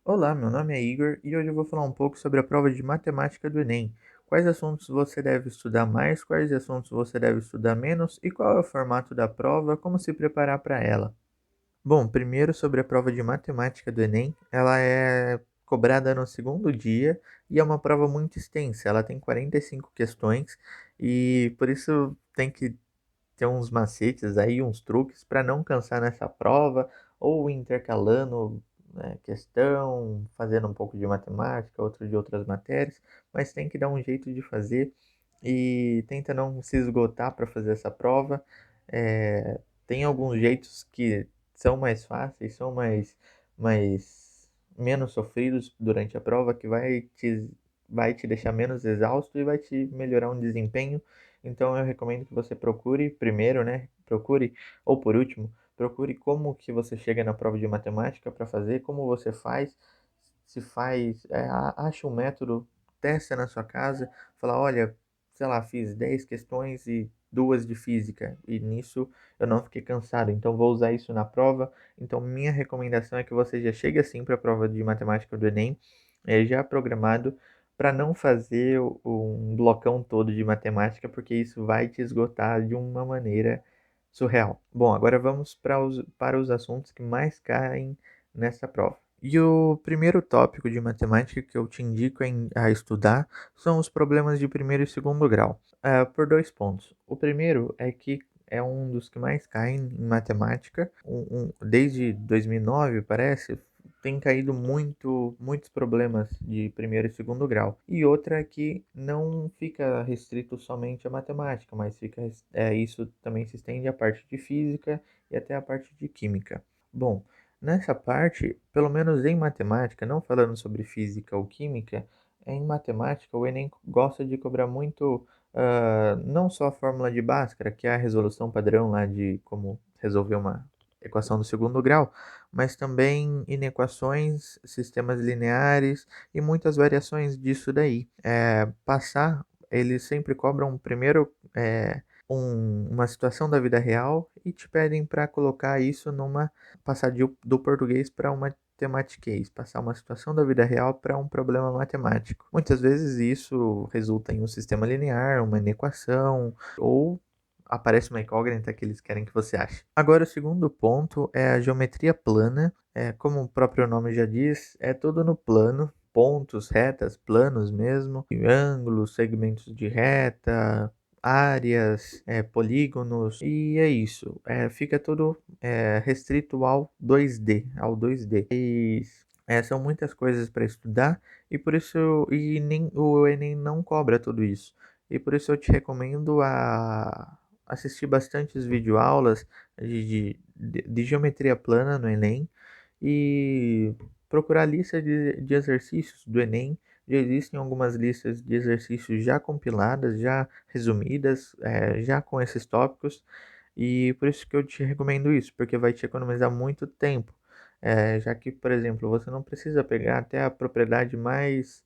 Olá, meu nome é Igor e hoje eu vou falar um pouco sobre a prova de matemática do Enem. Quais assuntos você deve estudar mais, quais assuntos você deve estudar menos e qual é o formato da prova, como se preparar para ela. Bom, primeiro sobre a prova de matemática do Enem, ela é cobrada no segundo dia e é uma prova muito extensa. Ela tem 45 questões e por isso tem que ter uns macetes aí, uns truques para não cansar nessa prova, ou intercalando, né, questão, fazendo um pouco de matemática, outro de outras matérias, mas tem que dar um jeito de fazer e tenta não se esgotar para fazer essa prova. Tem alguns jeitos que são mais fáceis, são mais menos sofridos durante a prova, que vai te deixar menos exausto e vai te melhorar um desempenho. Então eu recomendo que você procure primeiro, né? Procure, ou por último, procure como que você chega na prova de matemática para fazer, como você faz, se faz, acha um método, testa na sua casa, fala, olha, sei lá, fiz 10 questões e duas de física, e nisso eu não fiquei cansado, então vou usar isso na prova. Então minha recomendação é que você já chegue assim para a prova de matemática do Enem, já programado, para não fazer um blocão todo de matemática, porque isso vai te esgotar de uma maneira surreal. Bom, agora vamos para os assuntos que mais caem nessa prova. E o primeiro tópico de matemática que eu te indico a estudar são os problemas de primeiro e segundo grau, por dois pontos. O primeiro é que é um dos que mais caem em matemática. Desde 2009, parece, tem caído muitos problemas de primeiro e segundo grau. E outra é que não fica restrito somente à matemática, mas isso também se estende à parte de física e até à parte de química. Bom, nessa parte, pelo menos em matemática, não falando sobre física ou química, em matemática o Enem gosta de cobrar muito, não só a fórmula de Bhaskara, que é a resolução padrão lá de como resolver uma equação do segundo grau, mas também inequações, sistemas lineares e muitas variações disso daí. Eles sempre cobram primeiro uma situação da vida real e te pedem para colocar isso passar do português para uma tematiquez, passar uma situação da vida real para um problema matemático. Muitas vezes isso resulta em um sistema linear, uma inequação ou aparece uma incógnita que eles querem que você ache. Agora, o segundo ponto é a geometria plana. Como o próprio nome já diz, é tudo no plano, pontos, retas, planos mesmo, ângulos, segmentos de reta, áreas, polígonos, e é isso. Fica tudo restrito ao 2D. São muitas coisas para estudar e por isso nem o Enem não cobra tudo isso. E por isso eu te recomendo a assistir bastantes videoaulas de geometria plana no Enem e procurar lista de exercícios do Enem. Já existem algumas listas de exercícios já compiladas, já resumidas, já com esses tópicos, e por isso que eu te recomendo isso, porque vai te economizar muito tempo. Já que, por exemplo, você não precisa pegar até a propriedade mais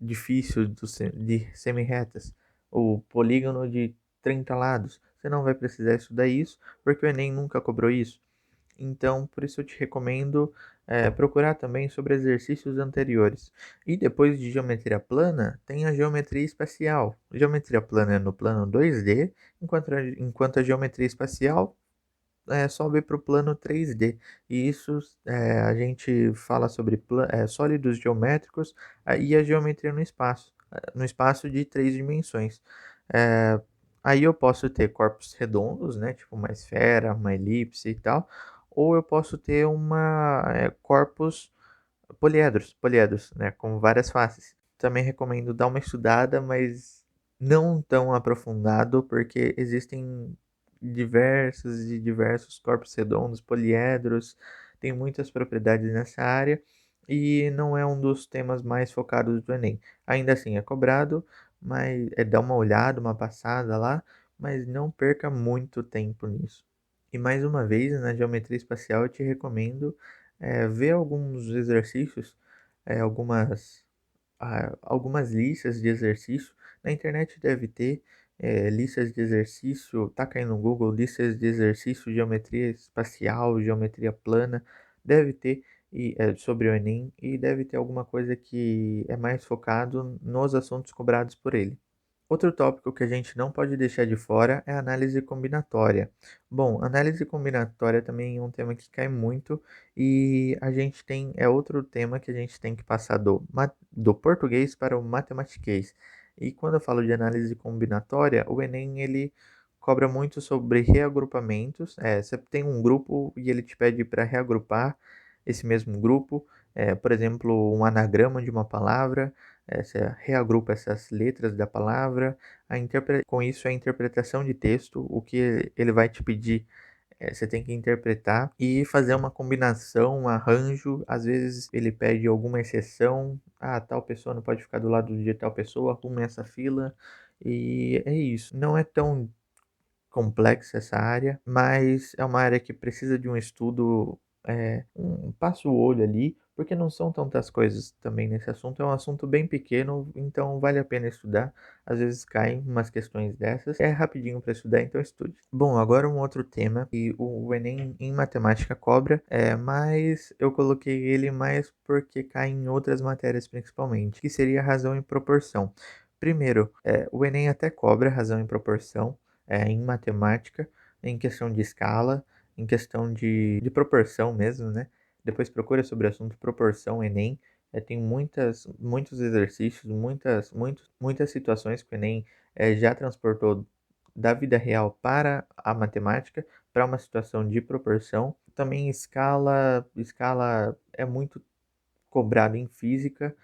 difícil de semi-retas, o polígono de 30 lados. Você não vai precisar estudar isso, porque o Enem nunca cobrou isso. Então, por isso eu te recomendo procurar também sobre exercícios anteriores. E depois de geometria plana, tem a geometria espacial. Geometria plana é no plano 2D, enquanto a geometria espacial sobe para o plano 3D. E isso a gente fala sobre sólidos geométricos e a geometria no espaço de três dimensões. É, Aí eu posso ter corpos redondos, né, tipo uma esfera, uma elipse e tal, ou eu posso ter corpos poliedros, né, com várias faces. Também recomendo dar uma estudada, mas não tão aprofundado, porque existem diversos corpos redondos, poliedros, tem muitas propriedades nessa área e não é um dos temas mais focados do Enem. Ainda assim é cobrado, mas dá uma olhada, uma passada lá, mas não perca muito tempo nisso. E mais uma vez, na geometria espacial, eu te recomendo ver alguns exercícios, algumas listas de exercício. Na internet deve ter listas de exercício, taca aí no Google, listas de exercício, geometria espacial, geometria plana, deve ter. sobre o Enem e deve ter alguma coisa que é mais focado nos assuntos cobrados por ele. Outro tópico que a gente não pode deixar de fora é a análise combinatória. Bom, análise combinatória também é um tema que cai muito e a gente tem, é outro tema que a gente tem que passar do português para o matematiquês. E quando eu falo de análise combinatória, o Enem ele cobra muito sobre reagrupamentos. Você tem um grupo e ele te pede para reagrupar esse mesmo grupo, por exemplo, um anagrama de uma palavra. Você reagrupa essas letras da palavra, com isso a interpretação de texto, o que ele vai te pedir, você tem que interpretar e fazer uma combinação, um arranjo. Às vezes ele pede alguma exceção, tal pessoa não pode ficar do lado de tal pessoa, arrume essa fila, e é isso. Não é tão complexa essa área, mas é uma área que precisa de um estudo, passa o olho ali, porque não são tantas coisas também nesse assunto, é um assunto bem pequeno, então vale a pena estudar. Às vezes caem umas questões dessas, é rapidinho para estudar, então estude. Bom, agora um outro tema que o Enem em matemática cobra, mas eu coloquei ele mais porque cai em outras matérias principalmente, que seria razão e proporção. Primeiro, o Enem até cobra razão e proporção, em matemática, em questão de escala, em questão de proporção mesmo, né? Depois procura sobre o assunto proporção Enem. Tem muitos exercícios, muitas situações que o Enem já transportou da vida real para a matemática, para uma situação de proporção. Também escala é muito cobrado em física.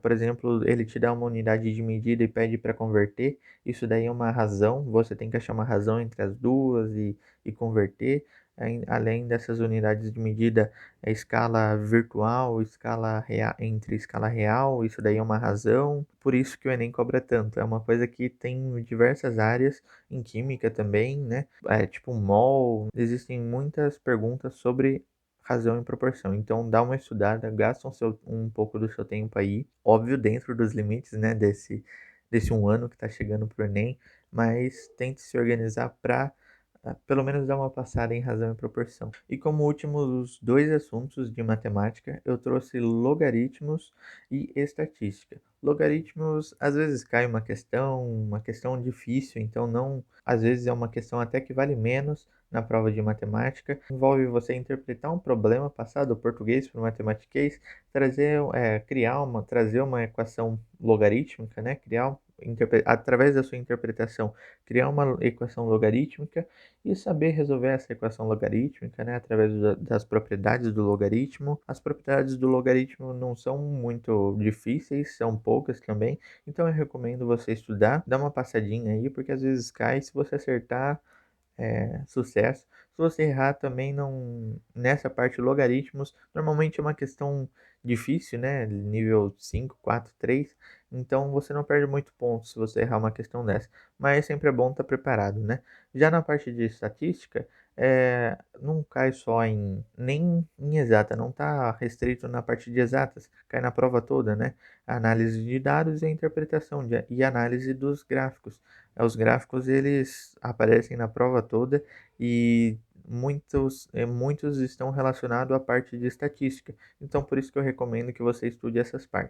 Por exemplo, ele te dá uma unidade de medida e pede para converter. Isso daí é uma razão, você tem que achar uma razão entre as duas e converter. Além dessas unidades de medida, escala virtual, entre escala real, isso daí é uma razão. Por isso que o Enem cobra tanto. É uma coisa que tem em diversas áreas, em química também, né? Tipo mol. Existem muitas perguntas sobre razão e proporção. Então dá uma estudada, gasta um pouco do seu tempo aí, óbvio dentro dos limites, né, desse um ano que está chegando pro Enem, mas tente se organizar para pelo menos dar uma passada em razão e proporção. E como últimos dois assuntos de matemática, eu trouxe logaritmos e estatística. Logaritmos, às vezes cai uma questão difícil, então não, às vezes é uma questão até que vale menos na prova de matemática. Envolve você interpretar um problema, passar do português para o matematiquês, trazer uma equação logarítmica, né? Através da sua interpretação, criar uma equação logarítmica e saber resolver essa equação logarítmica, né, através das propriedades do logaritmo. As propriedades do logaritmo não são muito difíceis, são poucas também, então eu recomendo você estudar, dar uma passadinha aí, porque às vezes cai, se você acertar, sucesso. Se você errar também não nessa parte logaritmos, normalmente é uma questão difícil, né? Nível 5 4 3. Então você não perde muito ponto se você errar uma questão dessa. Mas sempre é bom estar preparado, né? Já na parte de estatística, não cai só nem em exata, não está restrito na parte de exatas, cai na prova toda, né? A análise de dados e a interpretação e análise dos gráficos. Os gráficos eles aparecem na prova toda e muitos estão relacionados à parte de estatística. Então, por isso que eu recomendo que você estude essas partes.